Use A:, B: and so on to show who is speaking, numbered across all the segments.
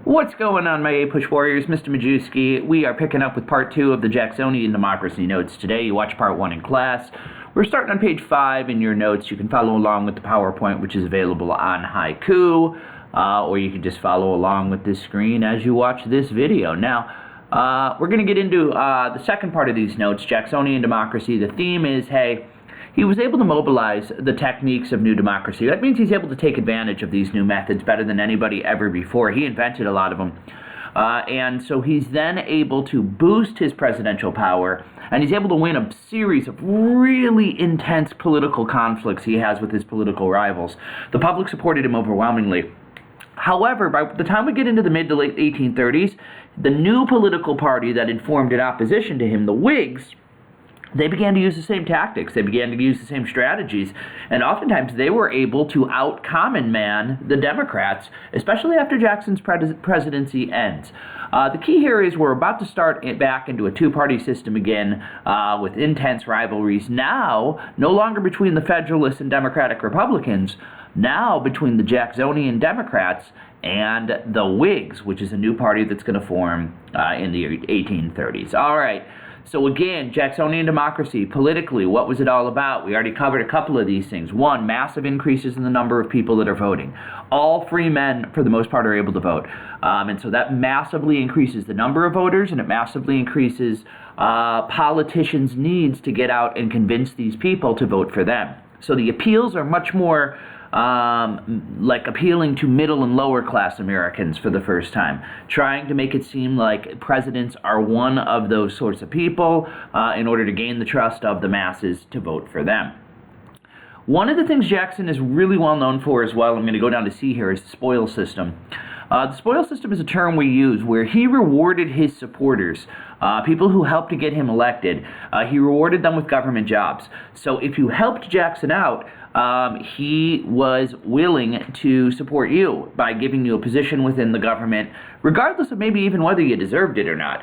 A: What's going on, my A-Push Warriors? Mr. Majewski. We are picking up with part 2 of the Jacksonian Democracy notes today. You watch part 1 in class. We're starting on page 5 in your notes. You can follow along with the PowerPoint, which is available on Haiku, or you can just follow along with this screen as you watch this video. Now, we're going to get into the second part of these notes, Jacksonian Democracy. The theme is, hey, he was able to mobilize the techniques of new democracy. That means he's able to take advantage of these new methods better than anybody ever before. He invented a lot of them. And so he's then able to boost his presidential power, and he's able to win a series of really intense political conflicts he has with his political rivals. The public supported him overwhelmingly. However, by the time we get into the mid to late 1830s, the new political party that had formed in opposition to him, the Whigs, they began to use the same tactics. They began to use the same strategies. And oftentimes they were able to out-common man the Democrats, especially after Jackson's presidency ends. The key here is we're about to start back into a two-party system again with intense rivalries. Now, no longer between the Federalists and Democratic Republicans, now between the Jacksonian Democrats and the Whigs, which is a new party that's going to form in the 1830s. All right. So again, Jacksonian democracy, politically, what was it all about? We already covered a couple of these things. One, massive increases in the number of people that are voting. All free men, for the most part, are able to vote. And so that massively increases the number of voters, and it massively increases politicians' needs to get out and convince these people to vote for them. So the appeals are much more like appealing to middle and lower class Americans for the first time, trying to make it seem like presidents are one of those sorts of people in order to gain the trust of the masses to vote for them. One of the things Jackson is really well known for as well, I'm going to go down to C here, is the spoil system. The spoil system is a term we use where he rewarded his supporters, people who helped to get him elected. He rewarded them with government jobs. So if you helped Jackson out, he was willing to support you by giving you a position within the government, regardless of maybe even whether you deserved it or not.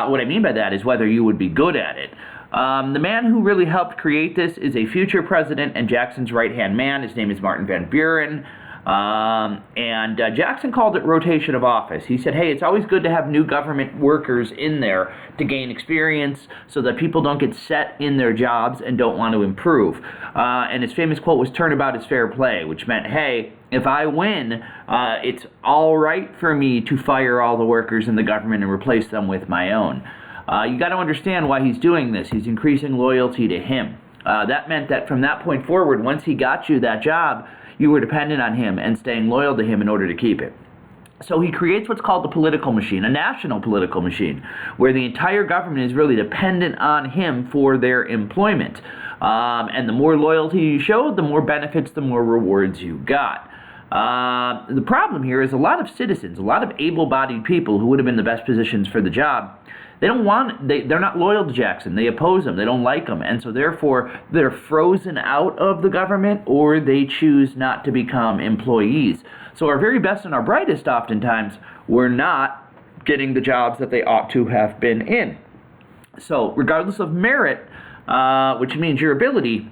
A: What I mean by that is whether you would be good at it. The man who really helped create this is a future president and Jackson's right-hand man. His name is Martin Van Buren. And Jackson called it rotation of office. He said, hey, it's always good to have new government workers in there to gain experience so that people don't get set in their jobs and don't want to improve. And his famous quote was, turnabout is fair play, which meant, hey, if I win, it's all right for me to fire all the workers in the government and replace them with my own. You got to understand why he's doing this. He's increasing loyalty to him. That meant that from that point forward, once he got you that job, you were dependent on him and staying loyal to him in order to keep it. So he creates what's called the political machine, a national political machine, where the entire government is really dependent on him for their employment. And the more loyalty you showed, the more benefits, the more rewards you got. The problem here is a lot of citizens, a lot of able-bodied people who would have been the best positions for the job, they're not loyal to Jackson. They oppose him. They don't like him. And so therefore, they're frozen out of the government, or they choose not to become employees. So our very best and our brightest oftentimes were not getting the jobs that they ought to have been in. So regardless of merit, which means your ability,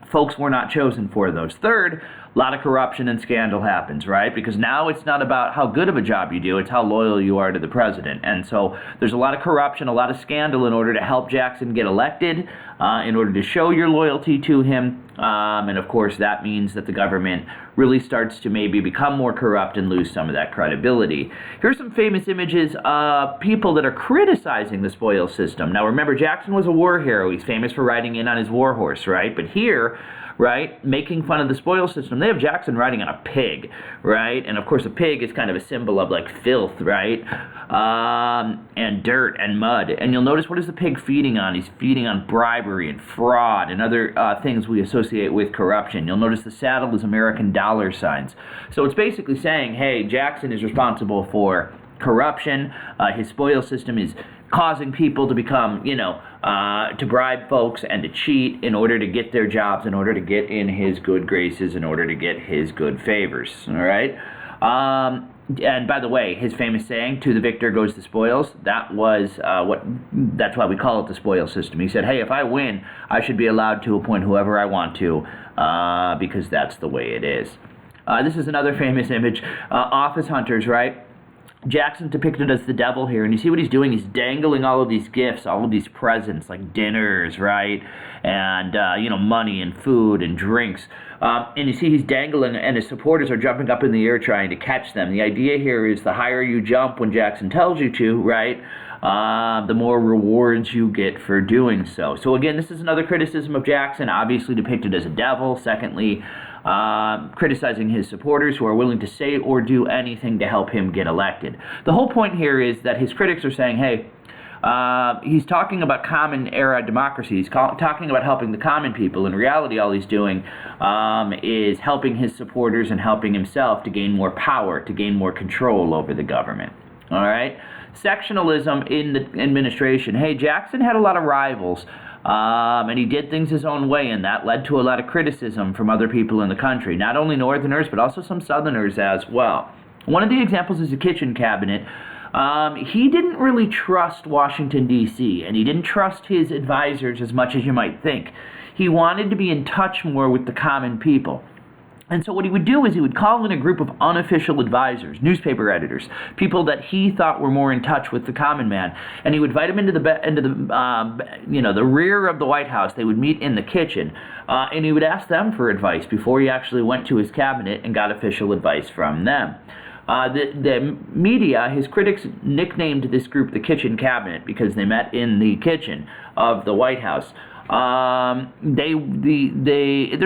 A: folks were not chosen for those. Third, a lot of corruption and scandal happens, right? Because now it's not about how good of a job you do, it's how loyal you are to the president. And so there's a lot of corruption, a lot of scandal in order to help Jackson get elected, in order to show your loyalty to him. And of course, that means that the government really starts to maybe become more corrupt and lose some of that credibility. Here's some famous images of people that are criticizing the spoil system. Now remember, Jackson was a war hero. He's famous for riding in on his war horse, right? But here, right, making fun of the spoil system, they have Jackson riding on a pig, right? And of course a pig is kind of a symbol of like filth, right? And dirt and mud. And you'll notice, what is the pig feeding on? He's feeding on bribery and fraud and other things we associate with corruption. You'll notice the saddle is American dollar signs. So it's basically saying, hey, Jackson is responsible for corruption. His spoil system is causing people to become, to bribe folks and to cheat in order to get their jobs, in order to get in his good graces, in order to get his good favors, all right? And by the way, his famous saying, to the victor goes the spoils, that's why we call it the spoil system. He said, hey, if I win, I should be allowed to appoint whoever I want to, because that's the way it is. This is another famous image, office hunters, right? Jackson's depicted as the devil here, and you see what he's doing. He's dangling all of these gifts, all of these presents, like dinners, right, and money and food and drinks. And you see he's dangling, and his supporters are jumping up in the air trying to catch them. The idea here is the higher you jump when Jackson tells you to, right, the more rewards you get for doing so. So again, this is another criticism of Jackson, obviously depicted as a devil. Secondly, criticizing his supporters who are willing to say or do anything to help him get elected. The whole point here is that his critics are saying, hey, he's talking about common era democracy. He's talking about helping the common people. In reality, all he's doing is helping his supporters and helping himself to gain more power, to gain more control over the government. All right? Sectionalism in the administration. Hey, Jackson had a lot of rivals. And he did things his own way, and that led to a lot of criticism from other people in the country, not only Northerners, but also some Southerners as well. One of the examples is the kitchen cabinet. He didn't really trust Washington, D.C., and he didn't trust his advisors as much as you might think. He wanted to be in touch more with the common people. And so what he would do is he would call in a group of unofficial advisors, newspaper editors, people that he thought were more in touch with the common man, and he would invite them into the rear of the White House. They would meet in the kitchen, and he would ask them for advice before he actually went to his cabinet and got official advice from them. The media, his critics nicknamed this group the Kitchen Cabinet because they met in the kitchen of the White House. There's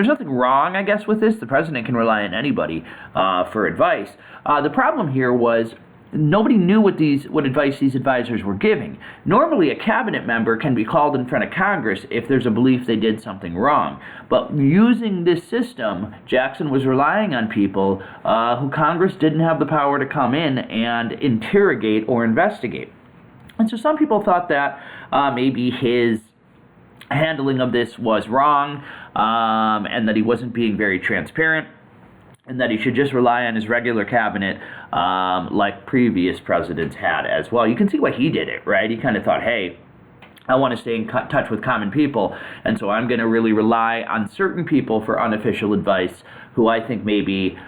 A: nothing wrong, I guess, with this. The president can rely on anybody for advice. The problem here was nobody knew what advice these advisors were giving. Normally, a cabinet member can be called in front of Congress if there's a belief they did something wrong. But using this system, Jackson was relying on people who Congress didn't have the power to come in and interrogate or investigate. And so some people thought that maybe his handling of this was wrong, and that he wasn't being very transparent, and that he should just rely on his regular cabinet like previous presidents had as well. You can see why he did it, right? He kind of thought, hey, I want to stay in touch with common people, and so I'm going to really rely on certain people for unofficial advice who I think maybe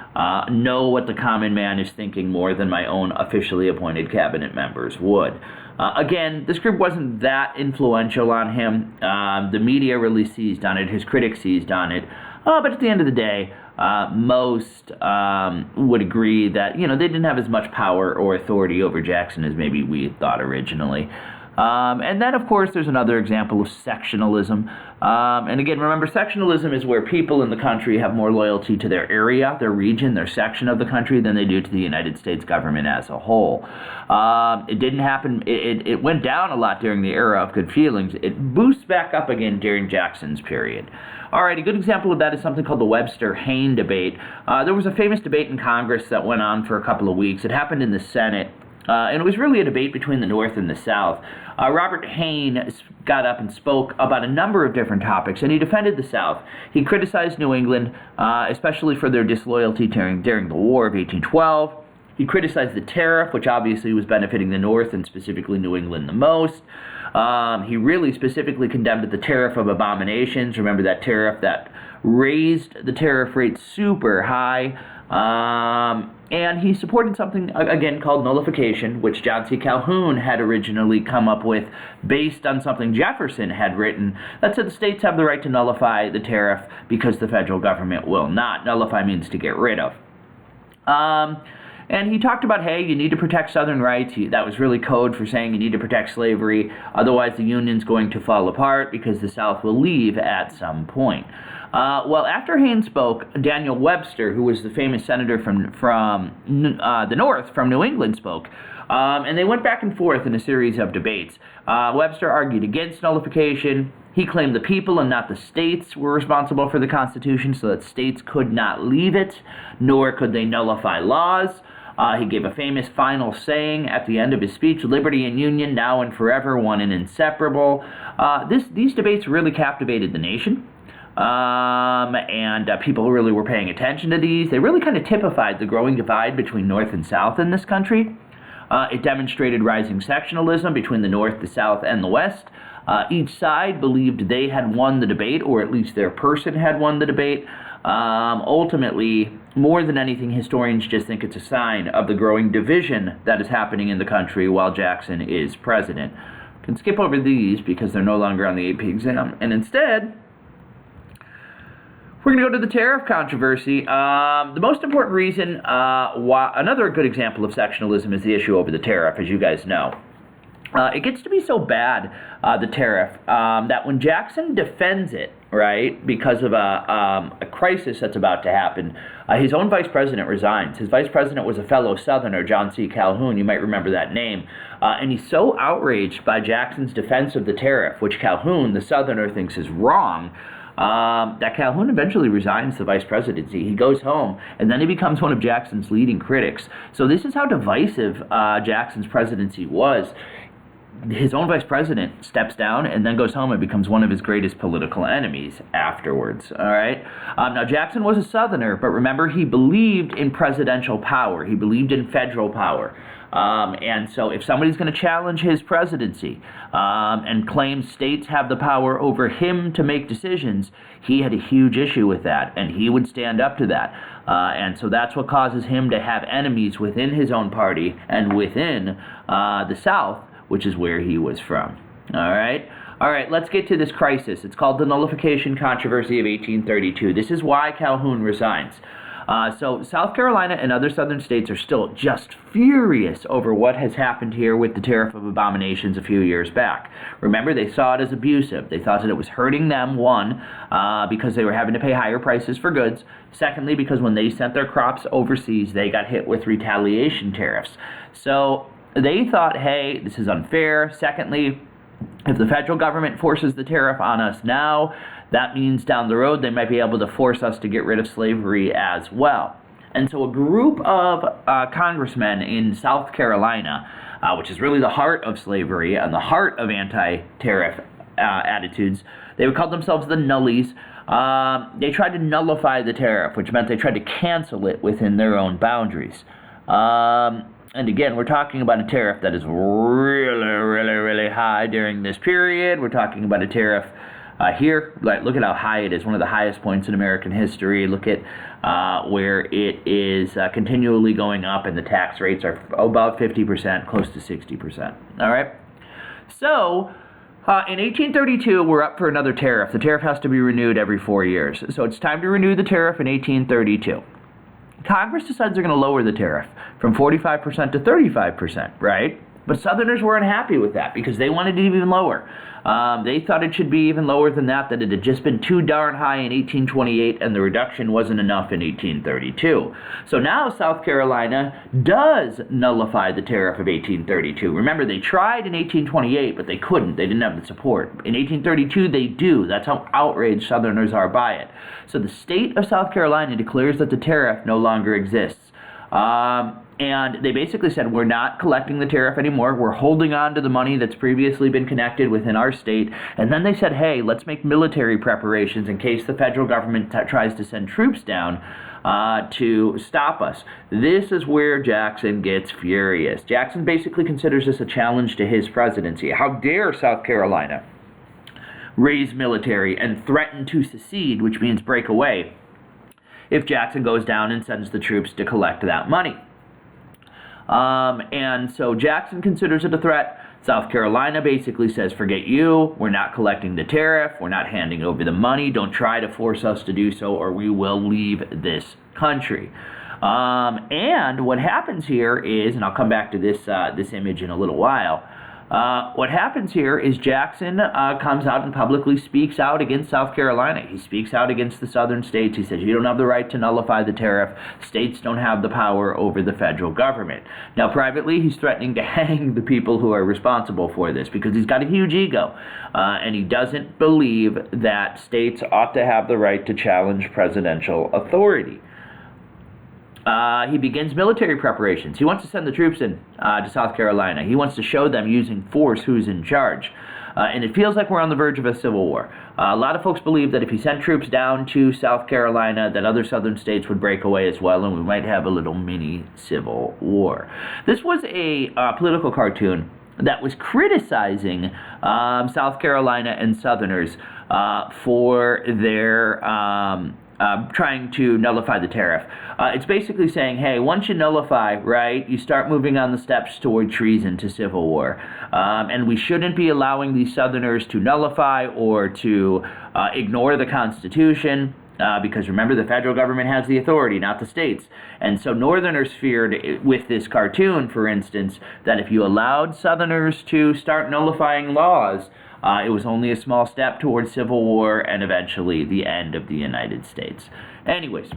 A: know what the common man is thinking more than my own officially appointed cabinet members would. Again, this group wasn't that influential on him. The media really seized on it. His critics seized on it. But at the end of the day, most would agree that, they didn't have as much power or authority over Jackson as maybe we thought originally. And then, of course, there's another example of sectionalism. And again, remember, sectionalism is where people in the country have more loyalty to their area, their region, their section of the country than they do to the United States government as a whole. It didn't happen. It went down a lot during the era of good feelings. It boosts back up again during Jackson's period. All right, a good example of that is something called the Webster-Hayne debate. There was a famous debate in Congress that went on for a couple of weeks. It happened in the Senate. And it was really a debate between the North and the South. Robert Hayne got up and spoke about a number of different topics, and he defended the South. He criticized New England, especially for their disloyalty during the War of 1812. He criticized the tariff, which obviously was benefiting the North and specifically New England the most. He really specifically condemned the tariff of abominations. Remember that tariff that raised the tariff rate super high. And he supported something, again, called nullification, which John C. Calhoun had originally come up with based on something Jefferson had written that said the states have the right to nullify the tariff because the federal government will not. Nullify means to get rid of. And he talked about, hey, you need to protect Southern rights. That was really code for saying you need to protect slavery. Otherwise, the Union's going to fall apart because the South will leave at some point. Well, after Hayne spoke, Daniel Webster, who was the famous senator from the North, from New England, spoke. And they went back and forth in a series of debates. Webster argued against nullification. He claimed the people and not the states were responsible for the Constitution, so that states could not leave it, nor could they nullify laws. He gave a famous final saying at the end of his speech, "Liberty and union, now and forever, one and inseparable." These debates really captivated the nation. And people really were paying attention to these. They really kind of typified the growing divide between North and South in this country. It demonstrated rising sectionalism between the North, the South, and the West. Each side believed they had won the debate, or at least their person had won the debate. Ultimately, more than anything, historians just think it's a sign of the growing division that is happening in the country while Jackson is president. You can skip over these because they're no longer on the AP exam, and instead, we're going to go to the Tariff Controversy. The most important reason, another good example of sectionalism is the issue over the tariff, as you guys know. It gets to be so bad, the tariff, that when Jackson defends it, right, because of a crisis that's about to happen, his own vice president resigns. His vice president was a fellow Southerner, John C. Calhoun. You might remember that name. And he's so outraged by Jackson's defense of the tariff, which Calhoun, the Southerner, thinks is wrong, that Calhoun eventually resigns the vice presidency. He goes home, and then he becomes one of Jackson's leading critics. So this is how divisive Jackson's presidency was. His own vice president steps down and then goes home and becomes one of his greatest political enemies afterwards, all right? Now, Jackson was a Southerner, but remember, he believed in presidential power. He believed in federal power. And so if somebody's going to challenge his presidency and claim states have the power over him to make decisions, he had a huge issue with that, and he would stand up to that. And so that's what causes him to have enemies within his own party and within the South, which is where he was from. All right, let's get to this crisis. It's called the Nullification Controversy of 1832. This is why Calhoun resigns. So South Carolina and other southern states are still just furious over what has happened here with the Tariff of Abominations a few years back. Remember, they saw it as abusive. They thought that it was hurting them, one, because they were having to pay higher prices for goods. Secondly, because when they sent their crops overseas, they got hit with retaliation tariffs. So they thought, hey, this is unfair. Secondly, if the federal government forces the tariff on us now, that means down the road they might be able to force us to get rid of slavery as well. And so a group of congressmen in South Carolina, which is really the heart of slavery and the heart of anti-tariff attitudes, they would call themselves the Nullies. They tried to nullify the tariff, which meant they tried to cancel it within their own boundaries. And again, we're talking about a tariff that is really high during this period. We're talking about a tariff here. Look at how high it is, one of the highest points in American history. Look at where it is continually going up, and the tax rates are about 50%, close to 60%. All right? So, in 1832, we're up for another tariff. The tariff has to be renewed every 4 years. So it's time to renew the tariff in 1832. Congress decides they're going to lower the tariff from 45% to 35%, right? But Southerners were unhappy with that because they wanted it even lower. They thought it should be even lower than that it had just been too darn high in 1828, and the reduction wasn't enough in 1832. So now South Carolina does nullify the tariff of 1832. Remember, they tried in 1828, but they couldn't. They didn't have the support. In 1832, they do. That's how outraged Southerners are by it. So the state of South Carolina declares that the tariff no longer exists. And they basically said, we're not collecting the tariff anymore. We're holding on to the money that's previously been connected within our state. And then they said, hey, let's make military preparations in case the federal government tries to send troops down to stop us. This is where Jackson gets furious. Jackson basically considers this a challenge to his presidency. How dare South Carolina raise military and threaten to secede, which means break away, if Jackson goes down and sends the troops to collect that money. And so Jackson considers it a threat. South Carolina basically says, forget you, we're not collecting the tariff, we're not handing over the money, don't try to force us to do so or we will leave this country. And what happens here is, and I'll come back to this image in a little while, what happens here is Jackson comes out and publicly speaks out against South Carolina. He speaks out against the southern states. He says, you don't have the right to nullify the tariff. States don't have the power over the federal government. Now, privately, he's threatening to hang the people who are responsible for this because he's got a huge ego. And he doesn't believe that states ought to have the right to challenge presidential authority. He begins military preparations. He wants to send the troops in to South Carolina. He wants to show them using force who's in charge. And it feels like we're on the verge of a civil war. A lot of folks believe that if he sent troops down to South Carolina, that other southern states would break away as well, and we might have a little mini civil war. This was a political cartoon that was criticizing South Carolina and Southerners for their trying to nullify the tariff. It's basically saying, hey, once you nullify, right, you start moving on the steps toward treason to civil war. And we shouldn't be allowing these Southerners to nullify or to ignore the Constitution. Because remember, the federal government has the authority, not the states. And so Northerners feared with this cartoon, for instance, that if you allowed Southerners to start nullifying laws, it was only a small step towards civil war and eventually the end of the United States. Anyways,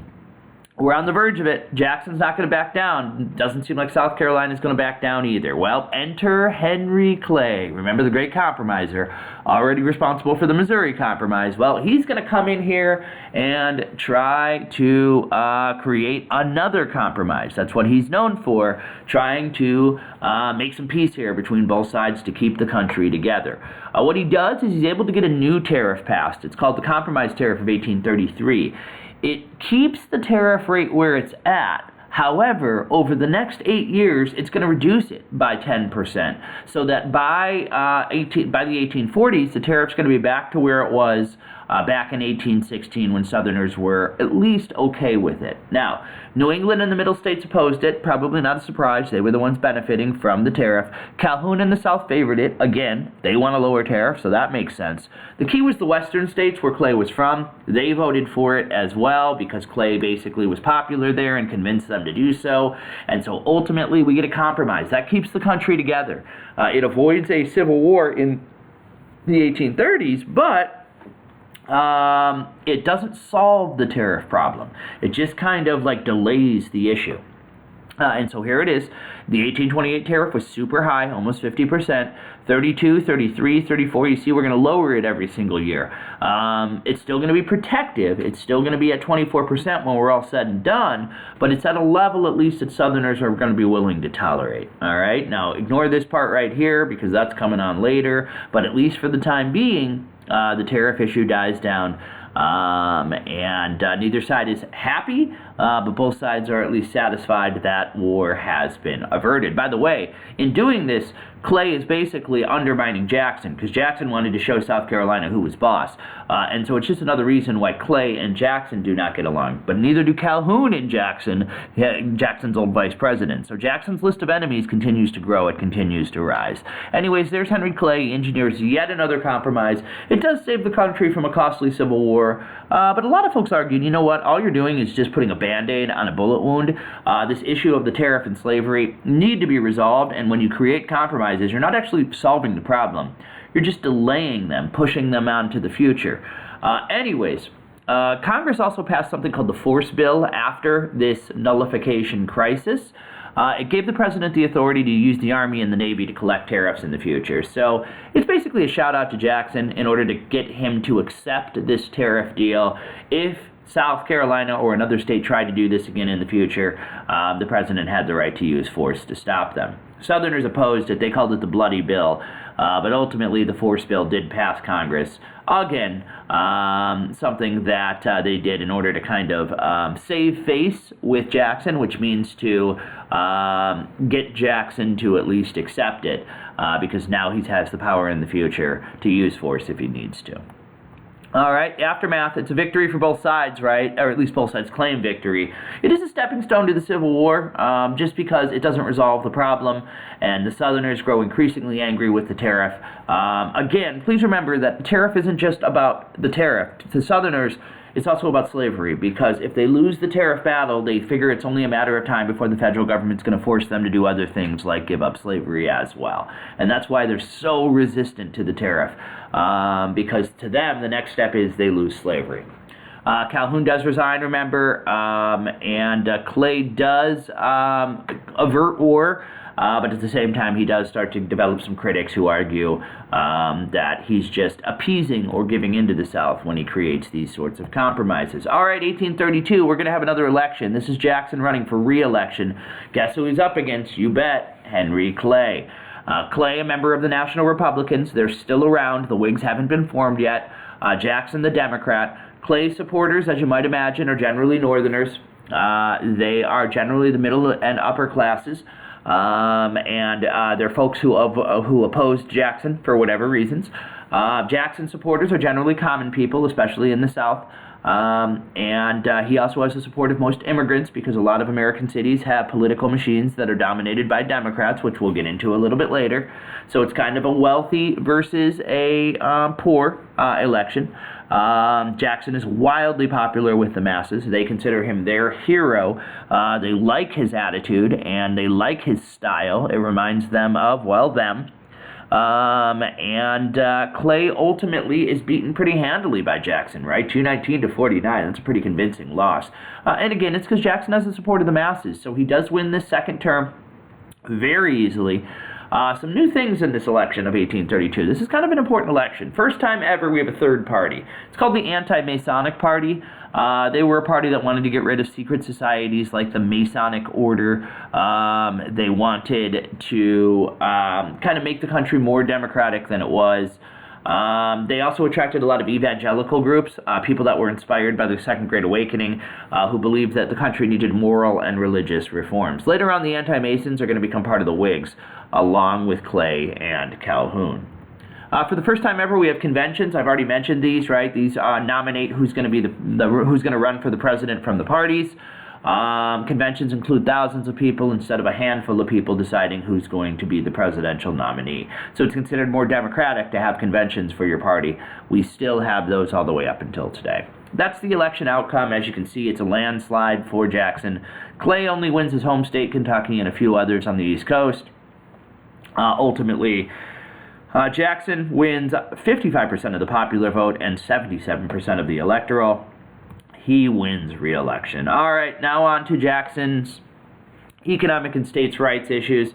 A: we're on the verge of it. Jackson's not going to back down. Doesn't seem like South Carolina's going to back down either. Well, enter Henry Clay. Remember the great compromiser, already responsible for the Missouri Compromise. Well, he's going to come in here and try to create another compromise. That's what he's known for, trying to make some peace here between both sides to keep the country together. What he does is he's able to get a new tariff passed. It's called the Compromise Tariff of 1833. It keeps the tariff rate where it's at. However, over the next 8 years, it's going to reduce it by 10%, so that by the 1840s, the tariff's going to be back to where it was back in 1816 when Southerners were at least okay with it. Now, New England and the Middle States opposed it, probably not a surprise. They were the ones benefiting from the tariff. Calhoun and the South favored it. Again, they want a lower tariff, so that makes sense. The key was the western states where Clay was from. They voted for it as well because Clay basically was popular there and convinced them to do so. And so ultimately, we get a compromise. That keeps the country together. It avoids a civil war in the 1830s, but it doesn't solve the tariff problem. It just kind of like delays the issue. And so here it is. The 1828 tariff was super high, almost 50%. 32, 33, 34. You see, we're going to lower it every single year. It's still going to be protective. It's still going to be at 24% when we're all said and done, but it's at a level at least that Southerners are going to be willing to tolerate. All right? Now, ignore this part right here because that's coming on later, but at least for the time being, the tariff issue dies down. And neither side is happy, but both sides are at least satisfied that war has been averted. By the way, in doing this, Clay is basically undermining Jackson because Jackson wanted to show South Carolina who was boss. And so it's just another reason why Clay and Jackson do not get along. But neither do Calhoun and Jackson, Jackson's old vice president. So Jackson's list of enemies continues to grow. It continues to rise. Anyways, there's Henry Clay, engineers yet another compromise. It does save the country from a costly civil war. But a lot of folks argued, you know what, all you're doing is just putting a Band-Aid on a bullet wound. This issue of the tariff and slavery need to be resolved, and when you create compromises, you're not actually solving the problem. You're just delaying them, pushing them on to the future. Anyways, Congress also passed something called the Force Bill after this nullification crisis. It gave the president the authority to use the Army and the Navy to collect tariffs in the future. So it's basically a shout out to Jackson in order to get him to accept this tariff deal. If South Carolina or another state tried to do this again in the future, the president had the right to use force to stop them. Southerners opposed it. They called it the Bloody Bill. But ultimately, the Force Bill did pass Congress. Again, something that they did in order to kind of save face with Jackson, which means to get Jackson to at least accept it, because now he has the power in the future to use force if he needs to. All right, aftermath, it's a victory for both sides, right? Or at least both sides claim victory. It is a stepping stone to the Civil War, just because it doesn't resolve the problem, and the Southerners grow increasingly angry with the tariff. Again, please remember that the tariff isn't just about the tariff. To Southerners, it's also about slavery, because if they lose the tariff battle, they figure it's only a matter of time before the federal government's going to force them to do other things like give up slavery as well. And that's why they're so resistant to the tariff, because to them, the next step is they lose slavery. Calhoun does resign, remember, and Clay does avert war. But at the same time, he does start to develop some critics who argue that he's just appeasing or giving in to the South when he creates these sorts of compromises. All right, 1832, we're going to have another election. This is Jackson running for re-election. Guess who he's up against? You bet, Henry Clay. Clay, a member of the National Republicans. They're still around. The Whigs haven't been formed yet. Jackson, the Democrat. Clay's supporters, as you might imagine, are generally Northerners. They are generally the middle and upper classes. And they're folks who opposed Jackson for whatever reasons. Jackson supporters are generally common people, especially in the South. He also has the support of most immigrants because a lot of American cities have political machines that are dominated by Democrats, which we'll get into a little bit later. So it's kind of a wealthy versus a poor election. Jackson is wildly popular with the masses. They consider him their hero. They like his attitude and they like his style. It reminds them of, well, them. Clay ultimately is beaten pretty handily by Jackson, right? 219 to 49. That's a pretty convincing loss. And again, it's because Jackson has the support of the masses. So he does win this second term very easily. Some new things in this election of 1832. This is kind of an important election. First time ever we have a third party. It's called the Anti-Masonic Party. They were a party that wanted to get rid of secret societies like the Masonic Order. They wanted to kind of make the country more democratic than it was. They also attracted a lot of evangelical groups, people that were inspired by the Second Great Awakening, who believed that the country needed moral and religious reforms. Later on, the anti-Masons are going to become part of the Whigs, along with Clay and Calhoun. For the first time ever, we have conventions. I've already mentioned these, right? These nominate who's going to be who's going to run for the president from the parties. Conventions include thousands of people instead of a handful of people deciding who's going to be the presidential nominee. So it's considered more democratic to have conventions for your party. We still have those all the way up until today. That's the election outcome. As you can see, it's a landslide for Jackson. Clay only wins his home state, Kentucky, and a few others on the East Coast. Ultimately, Jackson wins 55% of the popular vote and 77% of the electoral. He wins re-election. All right, now on to Jackson's economic and states' rights issues.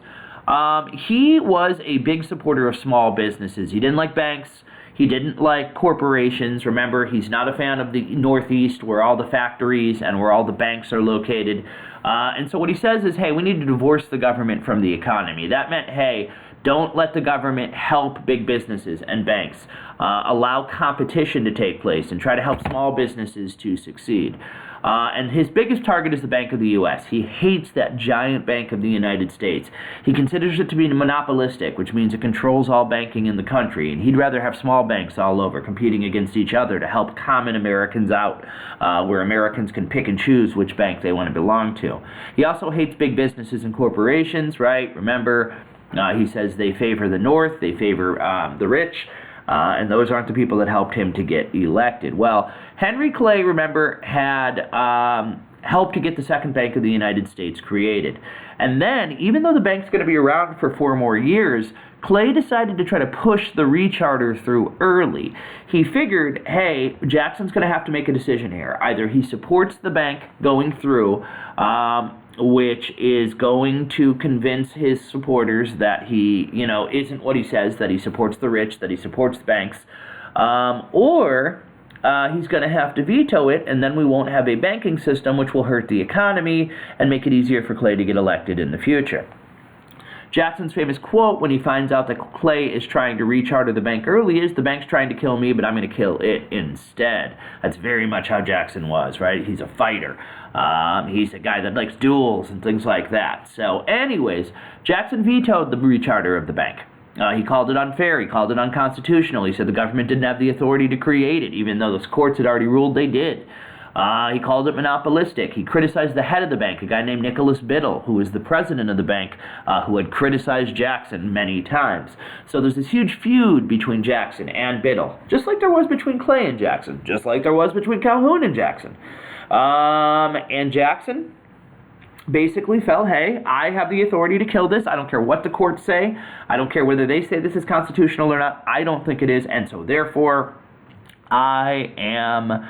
A: He was a big supporter of small businesses. He didn't like banks. He didn't like corporations. Remember, he's not a fan of the Northeast where all the factories and where all the banks are located. And so what he says is, hey, we need to divorce the government from the economy. That meant, hey, don't let the government help big businesses and banks. Allow competition to take place and try to help small businesses to succeed. And his biggest target is the Bank of the U.S. He hates that giant Bank of the United States. He considers it to be monopolistic, which means it controls all banking in the country. And he'd rather have small banks all over competing against each other to help common Americans out, where Americans can pick and choose which bank they want to belong to. He also hates big businesses and corporations, right? Remember, he says they favor the North, they favor the rich, and those aren't the people that helped him to get elected. Well, Henry Clay, remember, had helped to get the Second Bank of the United States created. And then, even though the bank's going to be around for 4 more years, Clay decided to try to push the recharter through early. He figured, hey, Jackson's going to have to make a decision here. Either he supports the bank going through, which is going to convince his supporters that he, isn't what he says, that he supports the rich, that he supports the banks, or he's going to have to veto it, and then we won't have a banking system, which will hurt the economy and make it easier for Clay to get elected in the future. Jackson's famous quote when he finds out that Clay is trying to recharter the bank early is, "The bank's trying to kill me, but I'm going to kill it instead." That's very much how Jackson was, right? He's a fighter. He's a guy that likes duels and things like that. So anyways, Jackson vetoed the recharter of the bank. He called it unfair. He called it unconstitutional. He said the government didn't have the authority to create it, even though the courts had already ruled they did. He called it monopolistic. He criticized the head of the bank, a guy named Nicholas Biddle, who was the president of the bank, who had criticized Jackson many times. So there's this huge feud between Jackson and Biddle, just like there was between Clay and Jackson, just like there was between Calhoun and Jackson. And Jackson basically felt, hey, I have the authority to kill this. I don't care what the courts say. I don't care whether they say this is constitutional or not. I don't think it is, and so therefore I am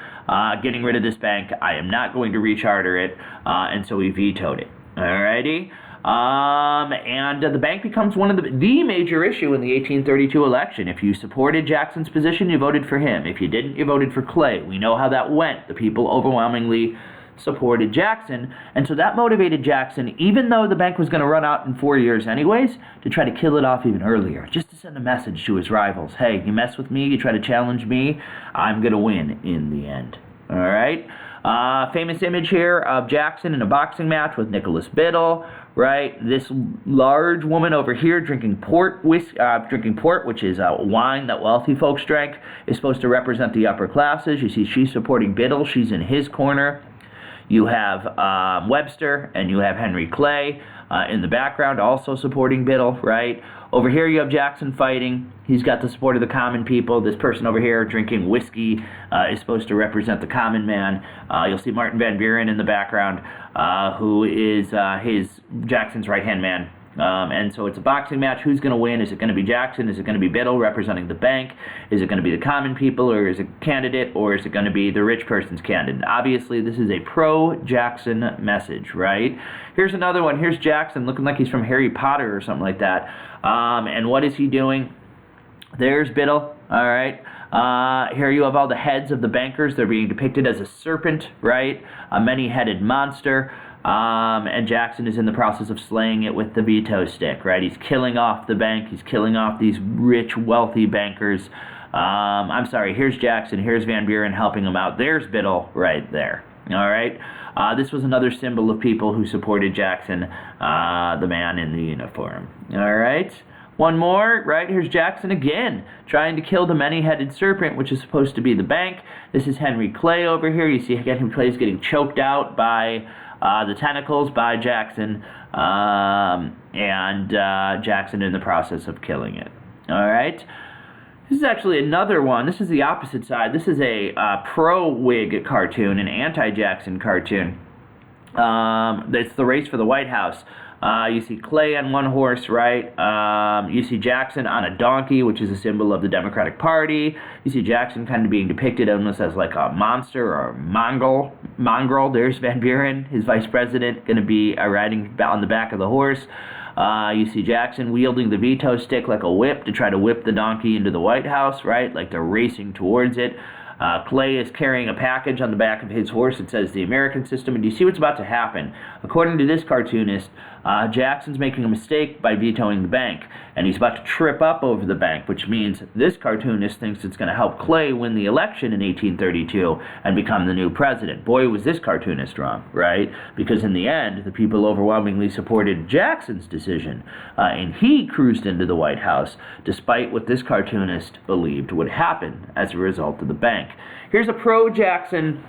A: getting rid of this bank. I am not going to recharter it, and so he vetoed it. Alrighty? And the bank becomes one of the major issue in the 1832 election. If you supported Jackson's position, you voted for him. If you didn't, you voted for Clay. We know how that went. The people overwhelmingly supported Jackson, and so that motivated Jackson, even though the bank was going to run out in 4 years anyways, to try to kill it off even earlier, just to send a message to his rivals. Hey, you mess with me, you try to challenge me, I'm going to win in the end. All right? Famous image here of Jackson in a boxing match with Nicholas Biddle, right? This large woman over here drinking port, which is wine that wealthy folks drank, is supposed to represent the upper classes. You see she's supporting Biddle. She's in his corner. You have Webster and you have Henry Clay in the background also supporting Biddle, right? Over here you have Jackson fighting. He's got the support of the common people. This person over here drinking whiskey is supposed to represent the common man. You'll see Martin Van Buren in the background, who is Jackson's right-hand man. And so it's a boxing match. Who's going to win? Is it going to be Jackson? Is it going to be Biddle representing the bank? Is it going to be the common people, or is it candidate, or is it going to be the rich person's candidate? Obviously, this is a pro-Jackson message, right? Here's another one. Here's Jackson looking like he's from Harry Potter or something like that. And what is he doing? There's Biddle, all right? Here you have all the heads of the bankers. They're being depicted as a serpent, right? A many-headed monster. And Jackson is in the process of slaying it with the veto stick, right? He's killing off the bank. He's killing off these rich, wealthy bankers. I'm sorry, here's Jackson. Here's Van Buren helping him out. There's Biddle right there, all right? This was another symbol of people who supported Jackson, the man in the uniform, all right? One more, right? Here's Jackson again, trying to kill the many-headed serpent, which is supposed to be the bank. This is Henry Clay over here. You see Henry Clay's getting choked out by the tentacles by Jackson, and Jackson in the process of killing it. All right? This is actually another one. This is the opposite side. This is a pro-Whig cartoon, an anti-Jackson cartoon. It's the race for the White House. You see Clay on one horse, right? You see Jackson on a donkey, which is a symbol of the Democratic Party. You see Jackson kind of being depicted almost as like a monster or a mongrel. There's Van Buren, his vice president, going to be riding on the back of the horse. You see Jackson wielding the veto stick like a whip to try to whip the donkey into the White House, right? Like they're racing towards it. Clay is carrying a package on the back of his horse. It says the American system. And do you see what's about to happen? According to this cartoonist, Jackson's making a mistake by vetoing the bank, and he's about to trip up over the bank, which means this cartoonist thinks it's going to help Clay win the election in 1832 and become the new president. Boy, was this cartoonist wrong, right? Because in the end, the people overwhelmingly supported Jackson's decision, and he cruised into the White House, despite what this cartoonist believed would happen as a result of the bank. Here's a pro-Jackson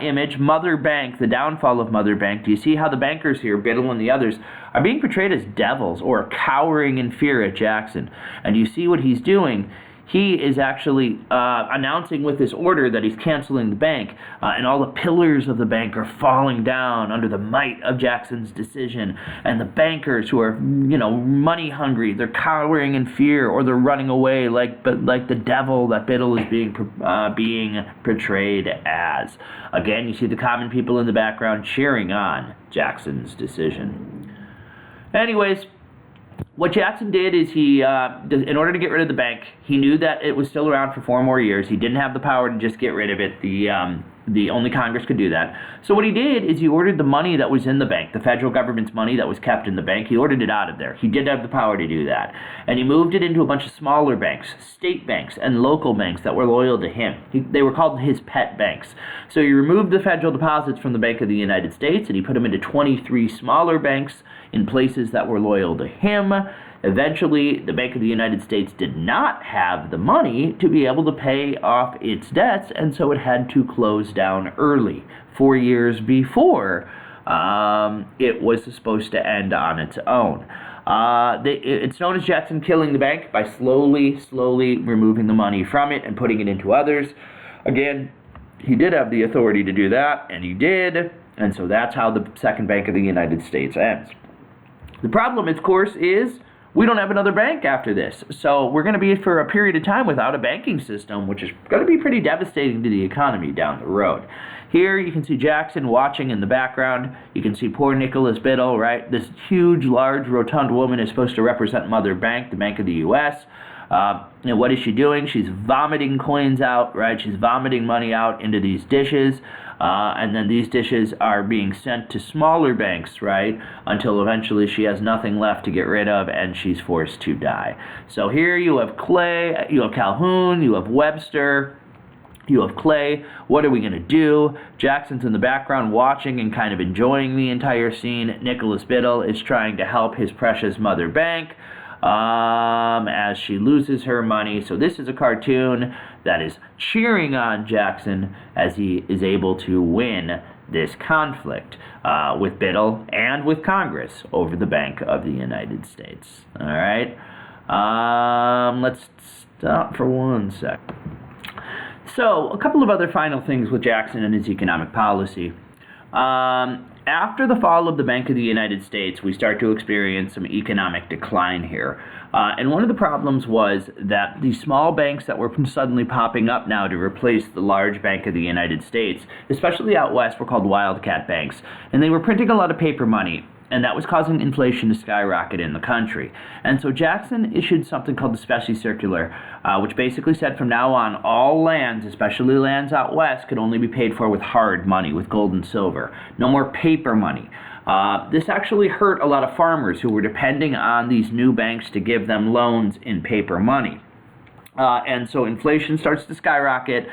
A: image, Mother Bank, the downfall of Mother Bank. Do you see how the bankers here, Biddle and the others, are being portrayed as devils or cowering in fear at Jackson? And you see what he's doing. He is actually announcing with this order that he's canceling the bank, and all the pillars of the bank are falling down under the might of Jackson's decision. And the bankers who are, money hungry, they're cowering in fear, or they're running away like the devil that Biddle is being portrayed as. Again, you see the common people in the background cheering on Jackson's decision. Anyways, what Jackson did is he, in order to get rid of the bank, he knew that it was still around for 4 more years. He didn't have the power to just get rid of it. The only Congress could do that. So what he did is he ordered the money that was in the bank, the federal government's money that was kept in the bank, he ordered it out of there. He did have the power to do that. And he moved it into a bunch of smaller banks, state banks and local banks that were loyal to him. They were called his pet banks. So he removed the federal deposits from the Bank of the United States, and he put them into 23 smaller banks in places that were loyal to him. Eventually, the Bank of the United States did not have the money to be able to pay off its debts, and so it had to close down early, 4 years before it was supposed to end on its own. It's known as Jackson killing the bank by slowly removing the money from it and putting it into others. Again, he did have the authority to do that, and he did, and so that's how the Second Bank of the United States ends. The problem, of course, is we don't have another bank after this. So we're going to be for a period of time without a banking system, which is going to be pretty devastating to the economy down the road. Here you can see Jackson watching in the background. You can see poor Nicholas Biddle, right? This huge, large, rotund woman is supposed to represent Mother Bank, the Bank of the U.S. And what is she doing? She's vomiting coins out, right? She's vomiting money out into these dishes. And then these dishes are being sent to smaller banks, right, until eventually she has nothing left to get rid of and she's forced to die. So here you have Clay, you have Calhoun, you have Webster, You have Clay. What are we going to do? Jackson's in the background watching and kind of enjoying the entire scene. Nicholas Biddle is trying to help his precious mother bank as she loses her money. So this is a cartoon that is cheering on Jackson as he is able to win this conflict with Biddle and with Congress over the Bank of the United States. All right. Let's stop for 1 sec. So, a couple of other final things with Jackson and his economic policy. After the fall of the Bank of the United States, we start to experience some economic decline here. And one of the problems was that the small banks that were suddenly popping up now to replace the large Bank of the United States, especially out west, were called wildcat banks. And they were printing a lot of paper money, and that was causing inflation to skyrocket in the country. And so Jackson issued something called the Specie Circular, which basically said from now on, all lands, especially lands out west, could only be paid for with hard money, with gold and silver. No more paper money. This actually hurt a lot of farmers who were depending on these new banks to give them loans in paper money. And so inflation starts to skyrocket.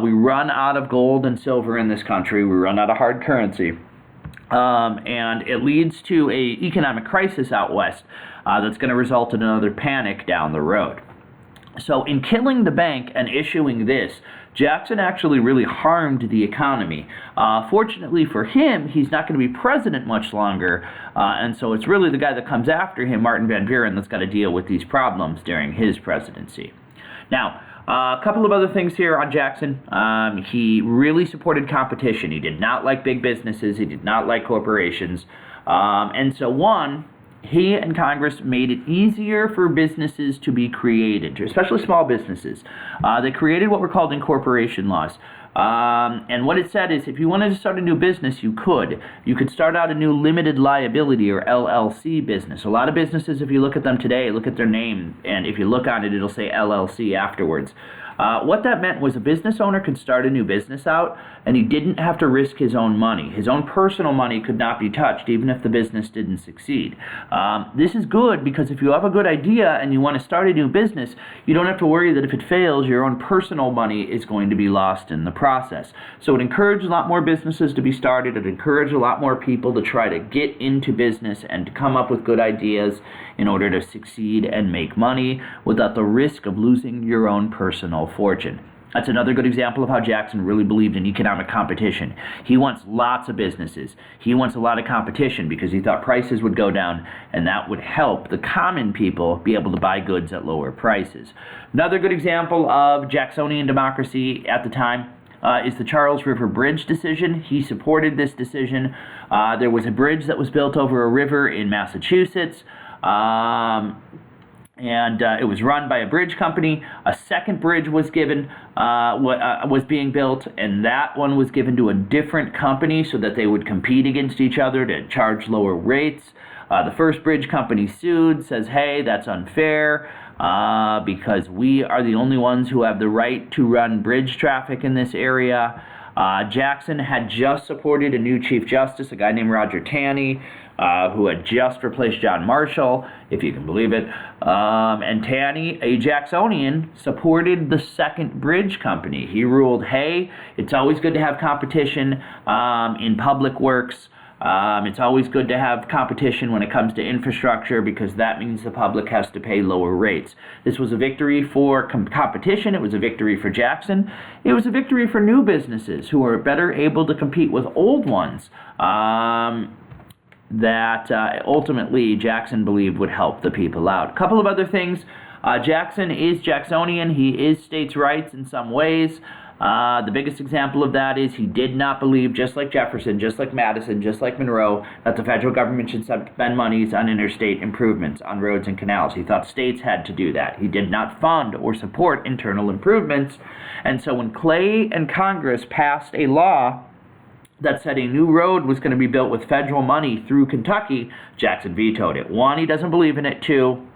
A: We run out of gold and silver in this country. We run out of hard currency. And it leads to an economic crisis out west that's going to result in another panic down the road. So in killing the bank and issuing this, Jackson actually really harmed the economy. Fortunately for him, he's not going to be president much longer, and so it's really the guy that comes after him, Martin Van Buren, that's got to deal with these problems during his presidency. Now, a couple of other things here on Jackson. He really supported competition. He did not like big businesses. He did not like corporations. And so, he and Congress made it easier for businesses to be created, especially small businesses. They created what were called incorporation laws. And what it said is if you wanted to start a new business, you could. You could start out a new limited liability or LLC business. A lot of businesses, if you look at them today, look at their name, and if you look on it, it'll say LLC afterwards. What that meant was a business owner could start a new business out, and he didn't have to risk his own money. His own personal money could not be touched, even if the business didn't succeed. This is good because if you have a good idea and you want to start a new business, you don't have to worry that if it fails, your own personal money is going to be lost in the process. So it encouraged a lot more businesses to be started. It encouraged a lot more people to try to get into business and to come up with good ideas in order to succeed and make money without the risk of losing your own personal fortune. That's another good example of how Jackson really believed in economic competition. He wants lots of businesses. He wants a lot of competition because he thought prices would go down, and that would help the common people be able to buy goods at lower prices. Another good example of Jacksonian democracy at the time is the Charles River Bridge decision. He supported this decision. There was a bridge that was built over a river in Massachusetts. And it was run by a bridge company. A second bridge was was being built, and that one was given to a different company so that they would compete against each other to charge lower rates. The first bridge company sued, says, hey, that's unfair because we are the only ones who have the right to run bridge traffic in this area. Jackson had just supported a new Chief Justice, a guy named Roger Taney, who had just replaced John Marshall, if you can believe it. And Taney, a Jacksonian, supported the second bridge company. He ruled, hey, it's always good to have competition in public works. It's always good to have competition when it comes to infrastructure because that means the public has to pay lower rates. This was a victory for competition. It was a victory for Jackson. It was a victory for new businesses who were better able to compete with old ones that ultimately Jackson believed would help the people out. A couple of other things. Jackson is Jacksonian. He is states' rights in some ways. The biggest example of that is he did not believe, just like Jefferson, just like Madison, just like Monroe, that the federal government should spend monies on interstate improvements, on roads and canals. He thought states had to do that. He did not fund or support internal improvements. And so when Clay and Congress passed a law that said a new road was going to be built with federal money through Kentucky, Jackson vetoed it. One, he doesn't believe in it. Two,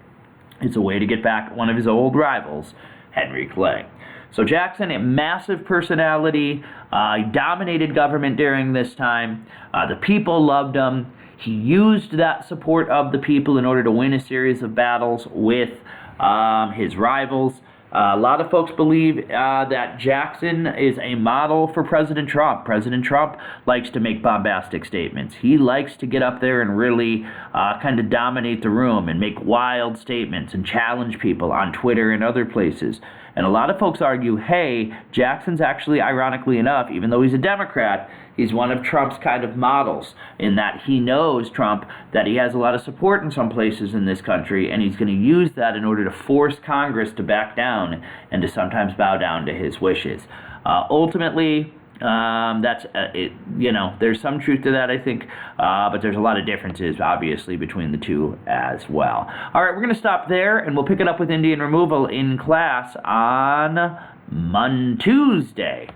A: it's a way to get back one of his old rivals, Henry Clay. So Jackson, a massive personality, he dominated government during this time. The people loved him. He used that support of the people in order to win a series of battles with his rivals. A lot of folks believe that Jackson is a model for President Trump. President Trump likes to make bombastic statements. He likes to get up there and really kind of dominate the room and make wild statements and challenge people on Twitter and other places. And a lot of folks argue, hey, Jackson's actually, ironically enough, even though he's a Democrat, he's one of Trump's kind of models in that he knows Trump, that he has a lot of support in some places in this country, and he's going to use that in order to force Congress to back down and to sometimes bow down to his wishes. Ultimately, that's it. There's some truth to that, I think, but there's a lot of differences, obviously, between the two as well. All right, we're going to stop there, and we'll pick it up with Indian removal in class on Tuesday.